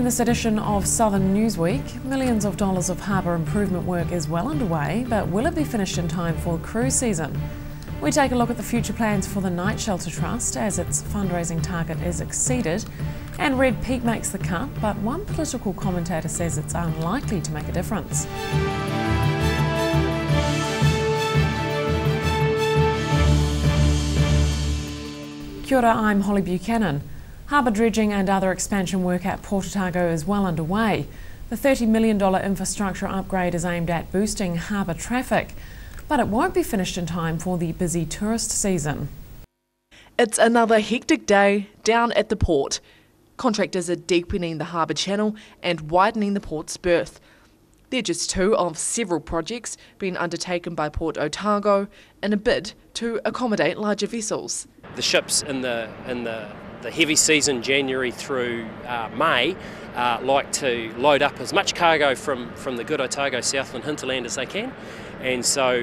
In this edition of Southern Newsweek, millions of dollars of harbour improvement work is well underway, but will it be finished in time for cruise season? We take a look at the future plans for the Night Shelter Trust as its fundraising target is exceeded, and Red Peak makes the cut, but one political commentator says it's unlikely to make a difference. Kia ora, I'm Holly Buchanan. Harbour dredging and other expansion work at Port Otago is well underway. The $30 million infrastructure upgrade is aimed at boosting harbour traffic, but it won't be finished in time for the busy tourist season. It's another hectic day down at the port. Contractors are deepening the harbour channel and widening the port's berth. They're just two of several projects being undertaken by Port Otago in a bid to accommodate larger vessels. The ships in the heavy season, January through May, like to load up as much cargo from the good Otago Southland hinterland as they can, and so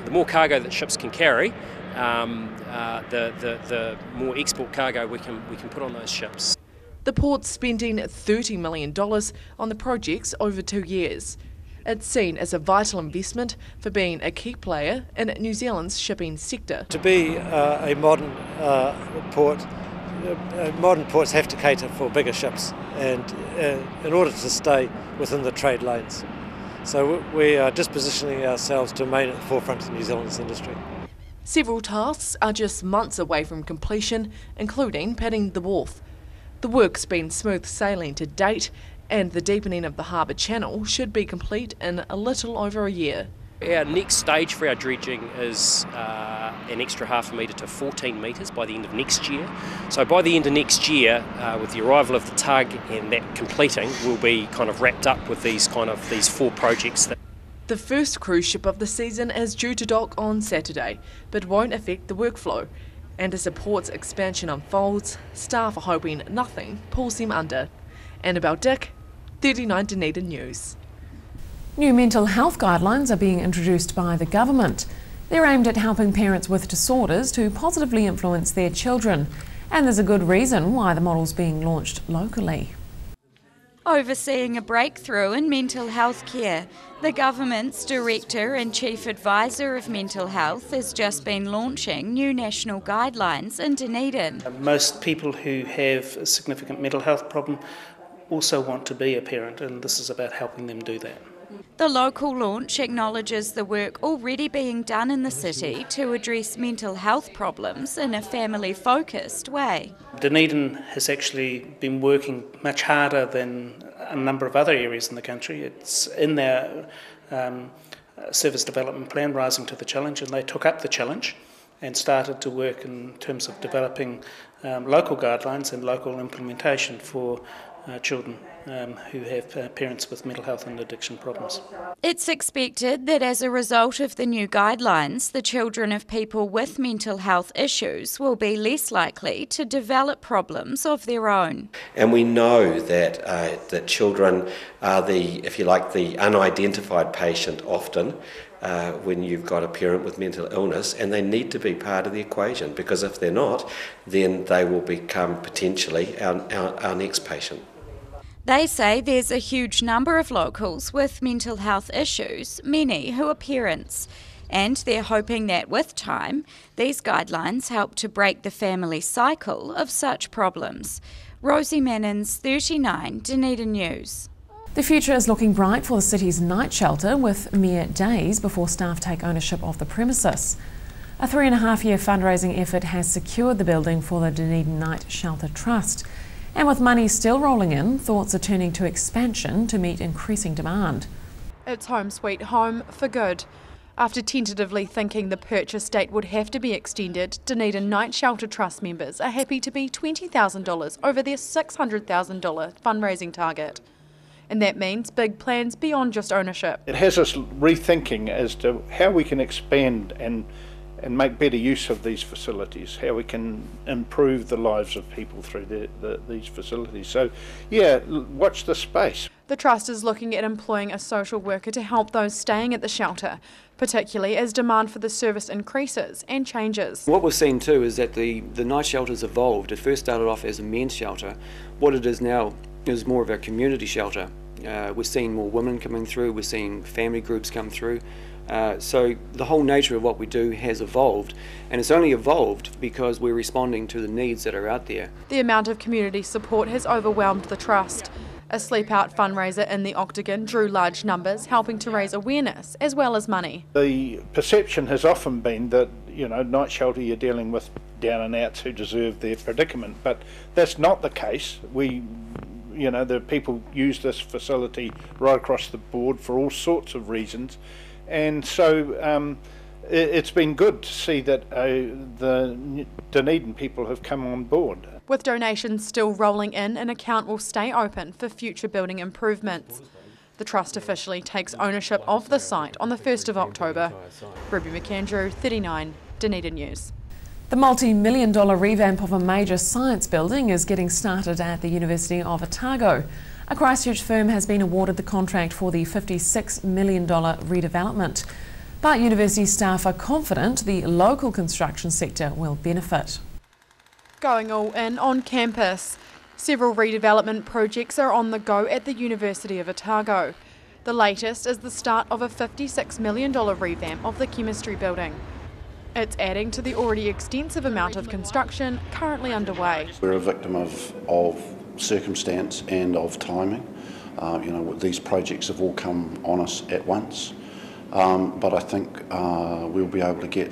the more cargo that ships can carry, the more export cargo we can put on those ships. The port's spending $30 million on the projects over 2 years. It's seen as a vital investment for being a key player in New Zealand's shipping sector. To be a modern port, modern ports have to cater for bigger ships, and in order to stay within the trade lanes. So we are just positioning ourselves to remain at the forefront of New Zealand's industry. Several tasks are just months away from completion, including padding the wharf. The work's been smooth sailing to date, and the deepening of the harbour channel should be complete in a little over a year. Our next stage for our dredging is an extra half a metre to 14 metres by the end of next year. So by the end of next year, with the arrival of the tug and that completing, we'll be kind of wrapped up with these four projects. The first cruise ship of the season is due to dock on Saturday, but won't affect the workflow. And as the port's expansion unfolds, staff are hoping nothing pulls them under. Annabelle Dick, 39 Dunedin News. New mental health guidelines are being introduced by the government. They're aimed at helping parents with disorders to positively influence their children. And there's a good reason why the model's being launched locally. Overseeing a breakthrough in mental health care, the government's Director and Chief Advisor of Mental Health has just been launching new national guidelines in Dunedin. Most people who have a significant mental health problem also want to be a parent, and this is about helping them do that. The local launch acknowledges the work already being done in the city to address mental health problems in a family-focused way. Dunedin has actually been working much harder than a number of other areas in the country. It's in their service development plan, Rising to the Challenge, and they took up the challenge and started to work in terms of developing local guidelines and local implementation for children who have parents with mental health and addiction problems. It's expected that as a result of the new guidelines, the children of people with mental health issues will be less likely to develop problems of their own. And we know that that children are the unidentified patient often when you've got a parent with mental illness, and they need to be part of the equation, because if they're not, then they will become potentially our next patient. They say there's a huge number of locals with mental health issues, many who are parents, and they're hoping that with time, these guidelines help to break the family cycle of such problems. Rosie Mannins, 39 Dunedin News. The future is looking bright for the city's night shelter, with mere days before staff take ownership of the premises. A 3.5-year fundraising effort has secured the building for the Dunedin Night Shelter Trust. And with money still rolling in, thoughts are turning to expansion to meet increasing demand. It's home sweet home for good. After tentatively thinking the purchase date would have to be extended, Dunedin Night Shelter Trust members are happy to be $20,000 over their $600,000 fundraising target. And that means big plans beyond just ownership. It has us rethinking as to how we can expand and make better use of these facilities, how we can improve the lives of people through these facilities. So, yeah, watch the space. The Trust is looking at employing a social worker to help those staying at the shelter, particularly as demand for the service increases and changes. What we've seen too is that the night shelter's evolved. It first started off as a men's shelter. What it is now is more of a community shelter. We're seeing more women coming through, we're seeing family groups come through. So the whole nature of what we do has evolved, and it's only evolved because we're responding to the needs that are out there. The amount of community support has overwhelmed the Trust. A Sleep Out fundraiser in the Octagon drew large numbers, helping to raise awareness as well as money. The perception has often been that, night shelter, you're dealing with down and outs who deserve their predicament, but that's not the case. The people use this facility right across the board for all sorts of reasons, and so it's been good to see that the Dunedin people have come on board. With donations still rolling in, an account will stay open for future building improvements. The Trust officially takes ownership of the site on the 1st of October. Ruby McAndrew, 39, Dunedin News. The multi-million-dollar revamp of a major science building is getting started at the University of Otago. A Christchurch firm has been awarded the contract for the $56 million redevelopment. But university staff are confident the local construction sector will benefit. Going all in on campus. Several redevelopment projects are on the go at the University of Otago. The latest is the start of a $56 million revamp of the chemistry building. It's adding to the already extensive amount of construction currently underway. We're a victim of circumstance and of timing. These projects have all come on us at once, but I think we'll be able to get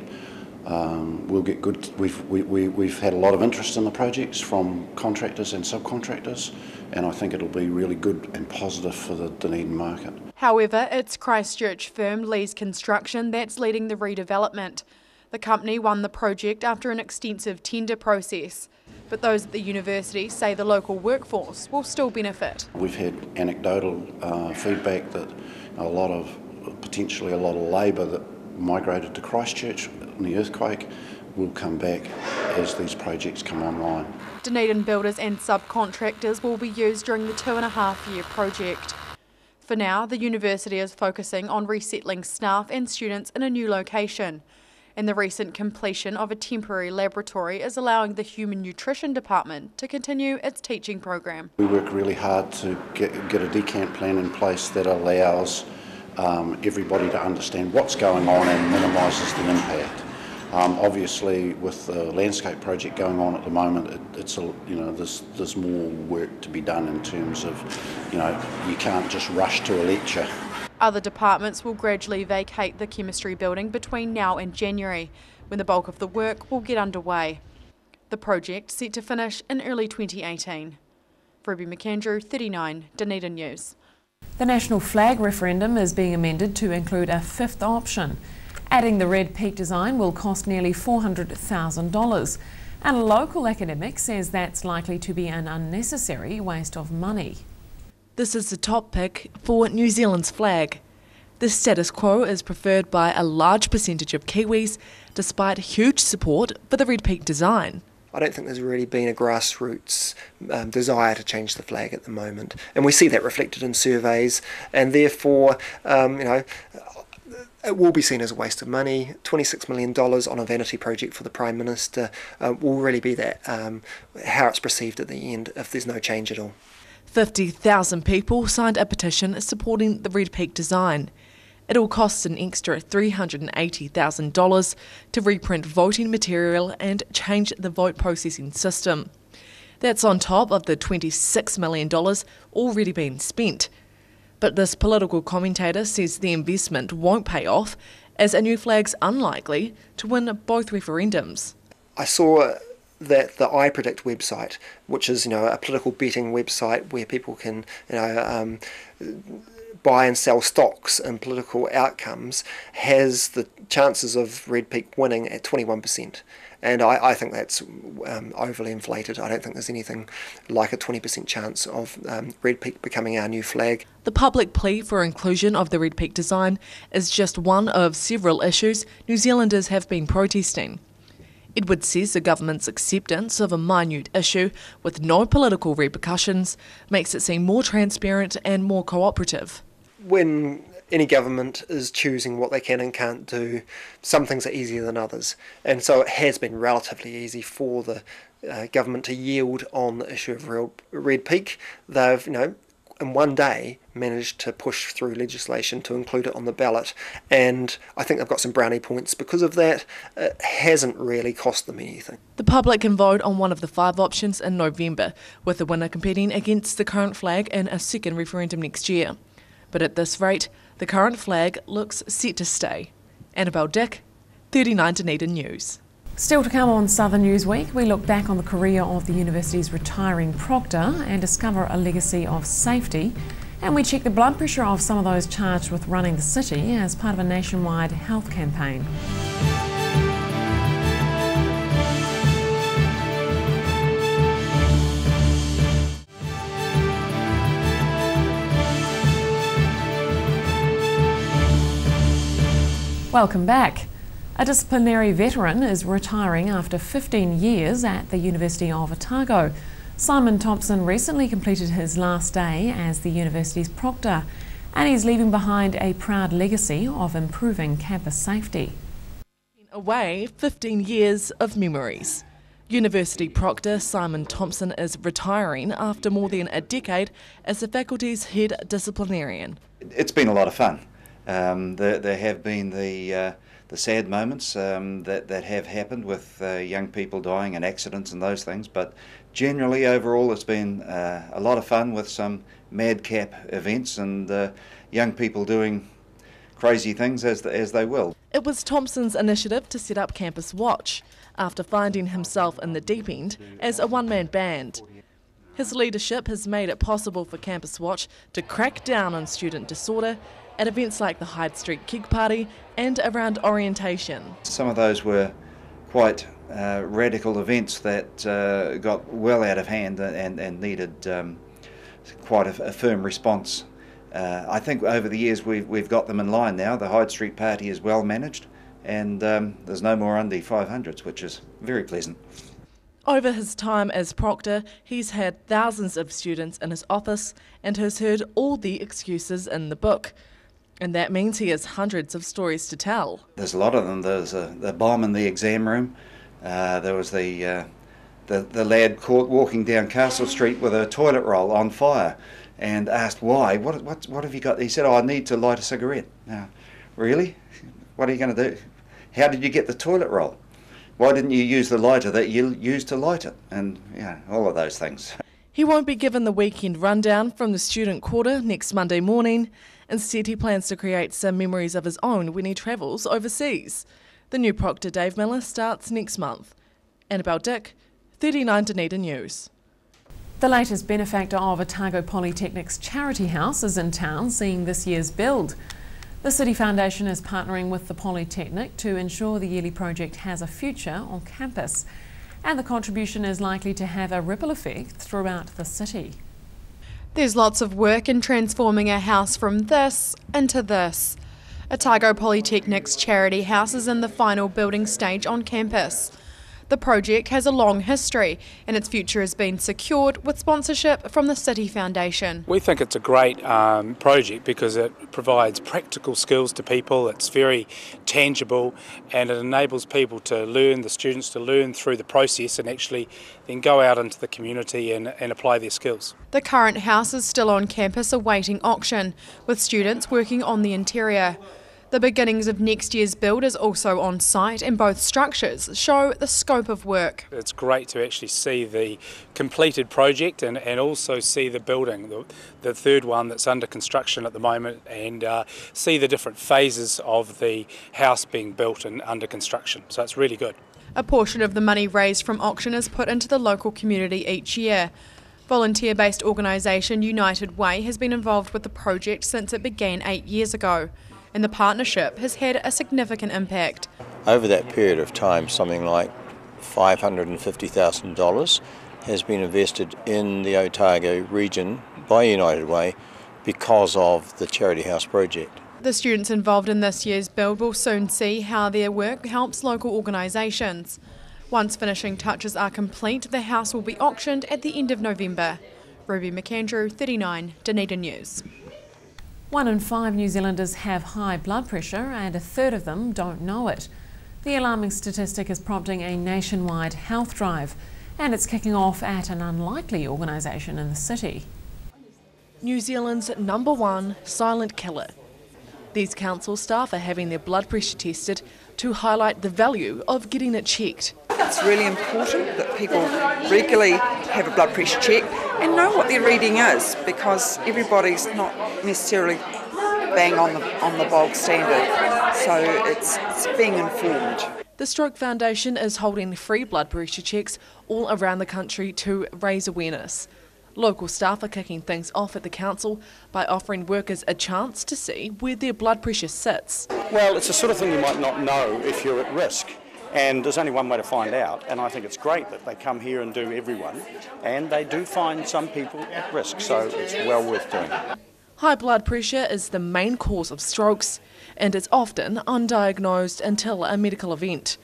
good. We've had a lot of interest in the projects from contractors and subcontractors, and I think it'll be really good and positive for the Dunedin market. However, it's Christchurch firm Lee's Construction that's leading the redevelopment. The company won the project after an extensive tender process, but those at the university say the local workforce will still benefit. We've had anecdotal feedback that potentially a lot of labour that migrated to Christchurch in the earthquake will come back as these projects come online. Dunedin builders and subcontractors will be used during the 2.5-year project. For now, the university is focusing on resettling staff and students in a new location, and the recent completion of a temporary laboratory is allowing the Human Nutrition Department to continue its teaching program. We work really hard to get a decant plan in place that allows everybody to understand what's going on and minimises the impact. Obviously, with the landscape project going on at the moment, there's more work to be done in terms of, you can't just rush to a lecture. Other departments will gradually vacate the chemistry building between now and January, when the bulk of the work will get underway. The project set to finish in early 2018. Ruby McAndrew, 39, Dunedin News. The national flag referendum is being amended to include a fifth option. Adding the red peak design will cost nearly $400,000, and a local academic says that's likely to be an unnecessary waste of money. This is the top pick for New Zealand's flag. The status quo is preferred by a large percentage of Kiwis, despite huge support for the red peak design. I don't think there's really been a grassroots desire to change the flag at the moment, and we see that reflected in surveys, and therefore, it will be seen as a waste of money. $26 million on a vanity project for the Prime Minister will really be that how it's perceived at the end if there's no change at all. 50,000 people signed a petition supporting the red peak design. It'll cost an extra $380,000 to reprint voting material and change the vote processing system. That's on top of the $26 million already been spent. But this political commentator says the investment won't pay off, as a new flag's unlikely to win both referendums. I saw that the iPredict website, which is a political betting website where people can buy and sell stocks and political outcomes, has the chances of Red Peak winning at 21%. And I think that's overly inflated. I don't think there's anything like a 20% chance of Red Peak becoming our new flag. The public plea for inclusion of the Red Peak design is just one of several issues New Zealanders have been protesting. Edward says the government's acceptance of a minute issue with no political repercussions makes it seem more transparent and more cooperative. When any government is choosing what they can and can't do, some things are easier than others. And so it has been relatively easy for the government to yield on the issue of red peak. They've, in one day managed to push through legislation to include it on the ballot, and I think they've got some brownie points because of that. It hasn't really cost them anything. The public can vote on one of the 5 options in November, with the winner competing against the current flag in a second referendum next year. But at this rate, the current flag looks set to stay. Annabelle Dick, 39 Dunedin News. Still to come on Southern Newsweek, we look back on the career of the university's retiring proctor and discover a legacy of safety. And we check the blood pressure of some of those charged with running the city as part of a nationwide health campaign. Welcome back. A disciplinary veteran is retiring after 15 years at the University of Otago. Simon Thompson recently completed his last day as the university's proctor, and he's leaving behind a proud legacy of improving campus safety. Away 15 years of memories. University proctor Simon Thompson is retiring after more than a decade as the faculty's head disciplinarian. It's been a lot of fun. There have been the sad moments that have happened with young people dying in accidents and those things, but generally overall it's been a lot of fun with some madcap events and young people doing crazy things as they will. It was Thompson's initiative to set up Campus Watch after finding himself in the deep end as a one-man band. His leadership has made it possible for Campus Watch to crack down on student disorder at events like the Hyde Street Keg Party and around orientation. Some of those were quite radical events that got well out of hand and needed quite a firm response. I think over the years we've got them in line now. The Hyde Street Party is well managed, and there's no more under 500s, which is very pleasant. Over his time as proctor, he's had thousands of students in his office and has heard all the excuses in the book. And that means he has hundreds of stories to tell. There's a lot of them. There's the bomb in the exam room. There was the lad caught walking down Castle Street with a toilet roll on fire and asked why. What have you got? He said, I need to light a cigarette. Now, really? What are you going to do? How did you get the toilet roll? Why didn't you use the lighter that you used to light it? And all of those things. He won't be given the weekend rundown from the student quarter next Monday morning. Instead, he plans to create some memories of his own when he travels overseas. The new proctor, Dave Miller, starts next month. Annabelle Dick, 39 Dunedin News. The latest benefactor of Otago Polytechnic's charity house is in town, seeing this year's build. The City Foundation is partnering with the Polytechnic to ensure the yearly project has a future on campus, and the contribution is likely to have a ripple effect throughout the city. There's lots of work in transforming a house from this into this. Otago Polytechnic's charity house is in the final building stage on campus. The project has a long history and its future has been secured with sponsorship from the City Foundation. We think it's a great project because it provides practical skills to people, it's very tangible, and it enables people to learn, the students to learn through the process and actually then go out into the community and apply their skills. The current house is still on campus awaiting auction, with students working on the interior. The beginnings of next year's build is also on site, and both structures show the scope of work. It's great to actually see the completed project and also see the building, the third one that's under construction at the moment, and see the different phases of the house being built and under construction. So it's really good. A portion of the money raised from auction is put into the local community each year. Volunteer-based organisation United Way has been involved with the project since it began 8 years ago, and the partnership has had a significant impact. Over that period of time, something like $550,000 has been invested in the Otago region by United Way because of the Charity House project. The students involved in this year's build will soon see how their work helps local organisations. Once finishing touches are complete, the house will be auctioned at the end of November. Ruby McAndrew, 39 Dunedin News. 1 in 5 New Zealanders have high blood pressure and a third of them don't know it. The alarming statistic is prompting a nationwide health drive, and it's kicking off at an unlikely organisation in the city. New Zealand's #1 silent killer. These council staff are having their blood pressure tested to highlight the value of getting it checked. It's really important that people regularly have a blood pressure check and know what their reading is, because everybody's not necessarily bang on the bog standard, so it's being informed. The Stroke Foundation is holding free blood pressure checks all around the country to raise awareness. Local staff are kicking things off at the council by offering workers a chance to see where their blood pressure sits. Well, it's the sort of thing you might not know if you're at risk, and there's only one way to find out, and I think it's great that they come here and do everyone, and they do find some people at risk, so it's well worth doing. High blood pressure is the main cause of strokes, and it's often undiagnosed until a medical event.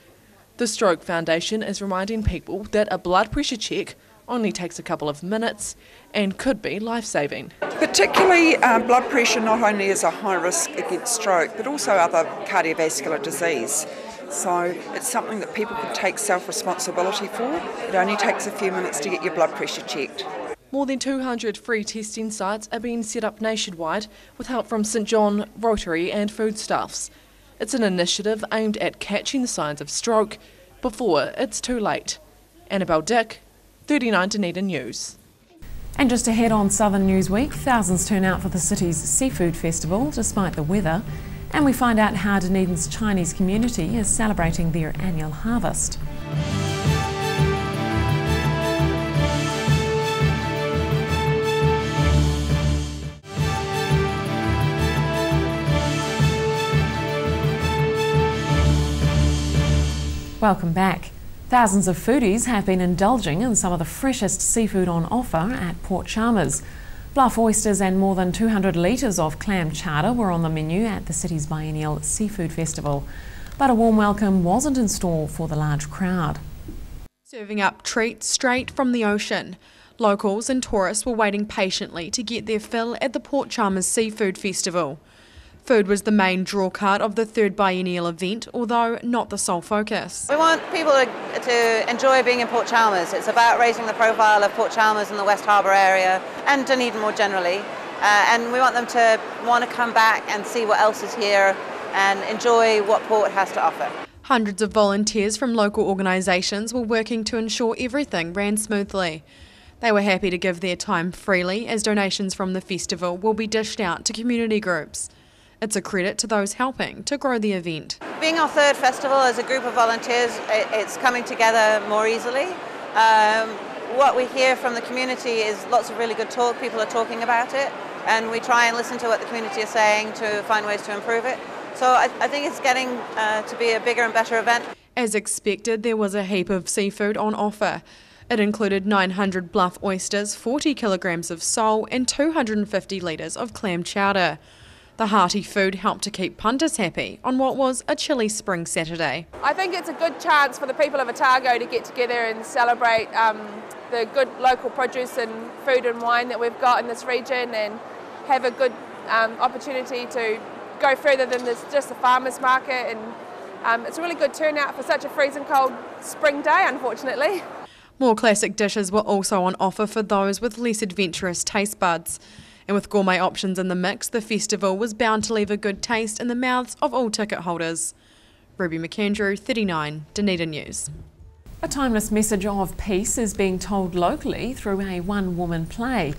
The Stroke Foundation is reminding people that a blood pressure check only takes a couple of minutes and could be life-saving. Particularly blood pressure not only is a high risk against stroke, but also other cardiovascular disease. So it's something that people can take self-responsibility for. It only takes a few minutes to get your blood pressure checked. More than 200 free testing sites are being set up nationwide with help from St John, Rotary and Foodstuffs. It's an initiative aimed at catching the signs of stroke before it's too late. Annabelle Dick, 39 Dunedin News. And just ahead on Southern Newsweek, thousands turn out for the city's seafood festival despite the weather, and we find out how Dunedin's Chinese community is celebrating their annual harvest. Welcome back. Thousands of foodies have been indulging in some of the freshest seafood on offer at Port Chalmers. Bluff oysters and more than 200 litres of clam chowder were on the menu at the city's biennial seafood festival. But a warm welcome wasn't in store for the large crowd. Serving up treats straight from the ocean. Locals and tourists were waiting patiently to get their fill at the Port Chalmers Seafood Festival. Food was the main drawcard of the third biennial event, although not the sole focus. We want people to enjoy being in Port Chalmers. It's about raising the profile of Port Chalmers and the West Harbour area and Dunedin more generally. And we want them to want to come back and see what else is here and enjoy what Port has to offer. Hundreds of volunteers from local organisations were working to ensure everything ran smoothly. They were happy to give their time freely, as donations from the festival will be dished out to community groups. It's a credit to those helping to grow the event. Being our third festival as a group of volunteers, it's coming together more easily. What we hear from the community is lots of really good talk. People are talking about it, and we try and listen to what the community is saying to find ways to improve it. So I think it's getting to be a bigger and better event. As expected, there was a heap of seafood on offer. It included 900 bluff oysters, 40 kilograms of sole and 250 litres of clam chowder. The hearty food helped to keep punters happy on what was a chilly spring Saturday. I think it's a good chance for the people of Otago to get together and celebrate the good local produce and food and wine that we've got in this region, and have a good opportunity to go further than just the farmers market. And it's a really good turnout for such a freezing cold spring day, unfortunately. More classic dishes were also on offer for those with less adventurous taste buds. And with gourmet options in the mix, the festival was bound to leave a good taste in the mouths of all ticket holders. Ruby McAndrew, 39 Dunedin News. A timeless message of peace is being told locally through a one-woman play.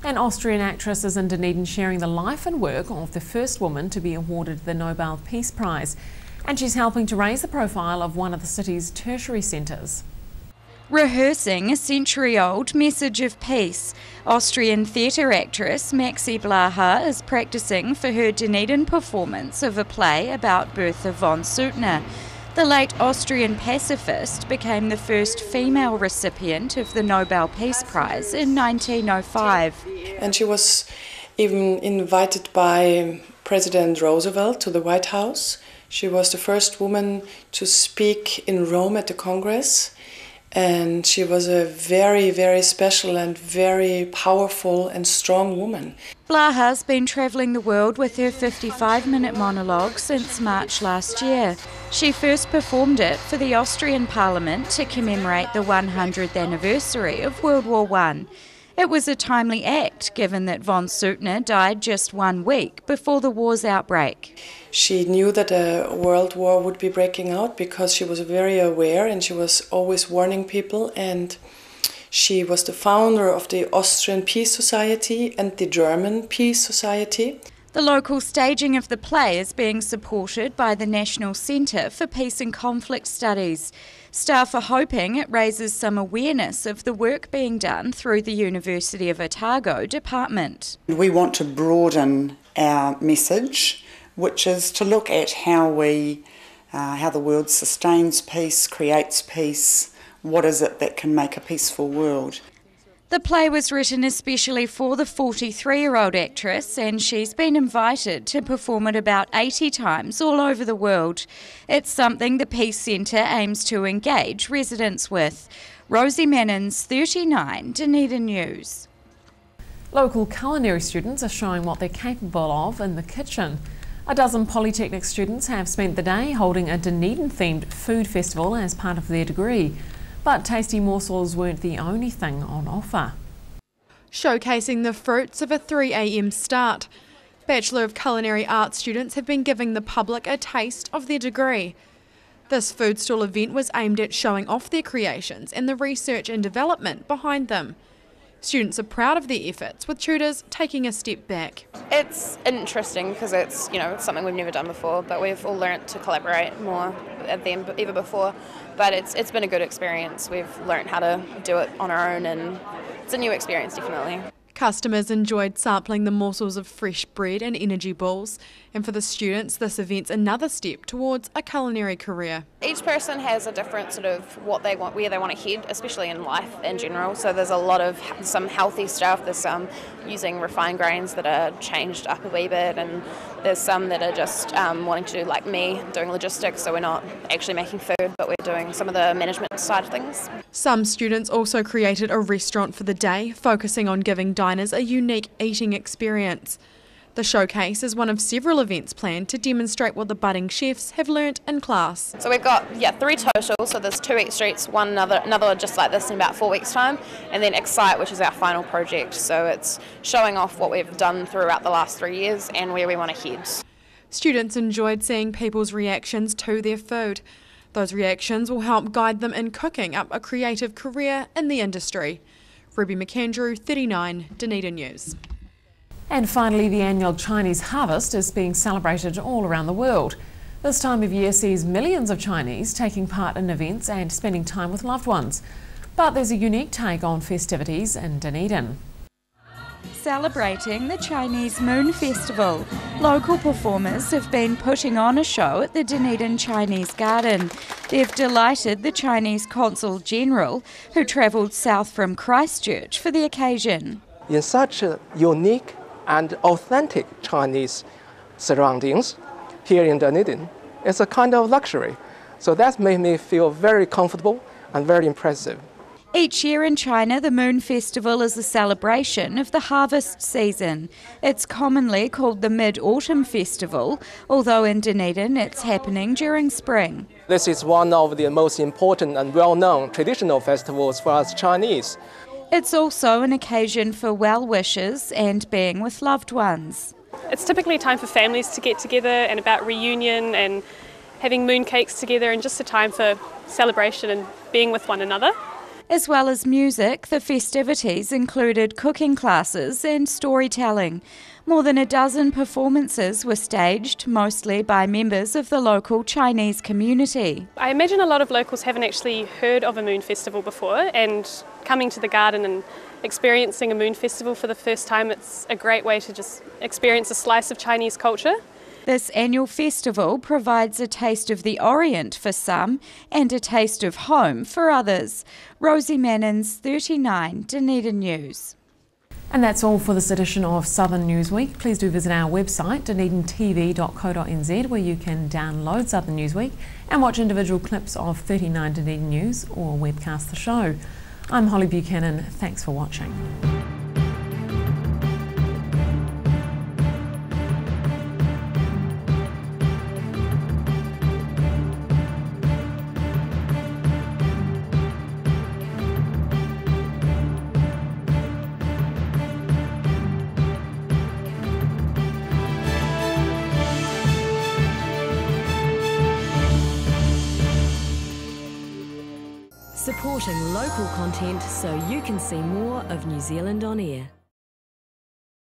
An Austrian actress is in Dunedin sharing the life and work of the first woman to be awarded the Nobel Peace Prize. And she's helping to raise the profile of one of the city's tertiary centres. Rehearsing a century-old message of peace, Austrian theatre actress Maxi Blaha is practising for her Dunedin performance of a play about Bertha von Suttner. The late Austrian pacifist became the first female recipient of the Nobel Peace Prize in 1905. And she was even invited by President Roosevelt to the White House. She was the first woman to speak in Rome at the Congress. And she was a very, very special and very powerful and strong woman. Blaha's been travelling the world with her 55-minute monologue since March last year. She first performed it for the Austrian Parliament to commemorate the 100th anniversary of World War I. It was a timely act, given that von Suttner died just 1 week before the war's outbreak. She knew that a world war would be breaking out because she was very aware and she was always warning people, and she was the founder of the Austrian Peace Society and the German Peace Society. The local staging of the play is being supported by the National Centre for Peace and Conflict Studies. Staff are hoping it raises some awareness of the work being done through the University of Otago department. We want to broaden our message, which is to look at how the world sustains peace, creates peace. What is it that can make a peaceful world? The play was written especially for the 43-year-old actress, and she's been invited to perform it about 80 times all over the world. It's something the Peace Centre aims to engage residents with. Rosie Mannins, 39, Dunedin News. Local culinary students are showing what they're capable of in the kitchen. A dozen Polytechnic students have spent the day holding a Dunedin-themed food festival as part of their degree. But tasty morsels weren't the only thing on offer. Showcasing the fruits of a 3 a.m. start, Bachelor of Culinary Arts students have been giving the public a taste of their degree. This food stall event was aimed at showing off their creations and the research and development behind them. Students are proud of their efforts, with tutors taking a step back. It's interesting because it's something we've never done before, but we've all learnt to collaborate more than ever before. But it's been a good experience. We've learnt how to do it on our own, and it's a new experience, definitely. Customers enjoyed sampling the morsels of fresh bread and energy balls, and for the students, this event's another step towards a culinary career. Each person has a different sort of what they want, where they want to head, especially in life in general. So there's a lot of some healthy stuff. There's some using refined grains that are changed up a wee bit, and there's some that are just wanting to do like me, doing logistics. So we're not actually making food, but we're doing some of the management side of things. Some students also created a restaurant for the day, focusing on giving diners a unique eating experience. The showcase is one of several events planned to demonstrate what the budding chefs have learnt in class. So we've got 3 total, so there's 2 eat streets, another just like this in about 4 weeks' time, and then Excite, which is our final project. So it's showing off what we've done throughout the last 3 years and where we want to head. Students enjoyed seeing people's reactions to their food. Those reactions will help guide them in cooking up a creative career in the industry. Ruby McAndrew, 39, Dunedin News. And finally, the annual Chinese harvest is being celebrated all around the world. This time of year sees millions of Chinese taking part in events and spending time with loved ones. But there's a unique take on festivities in Dunedin. Celebrating the Chinese Moon Festival, local performers have been putting on a show at the Dunedin Chinese Garden. They've delighted the Chinese Consul General, who travelled south from Christchurch for the occasion. In such a unique and authentic Chinese surroundings here in Dunedin, it's a kind of luxury. So that made me feel very comfortable and very impressive. Each year in China, the Moon Festival is a celebration of the harvest season. It's commonly called the Mid-Autumn Festival, although in Dunedin it's happening during spring. This is one of the most important and well-known traditional festivals for us Chinese. It's also an occasion for well wishes and being with loved ones. It's typically a time for families to get together and about reunion and having mooncakes together, and just a time for celebration and being with one another. As well as music, the festivities included cooking classes and storytelling. More than a dozen performances were staged, mostly by members of the local Chinese community. I imagine a lot of locals haven't actually heard of a moon festival before, and coming to the garden and experiencing a moon festival for the first time, it's a great way to just experience a slice of Chinese culture. This annual festival provides a taste of the Orient for some and a taste of home for others. Rosie Mannins, 39, Dunedin News. And that's all for this edition of Southern Newsweek. Please do visit our website, dunedintv.co.nz, where you can download Southern Newsweek and watch individual clips of 39 Dunedin News or webcast the show. I'm Holly Buchanan. Thanks for watching. Supporting local content so you can see more of New Zealand on air.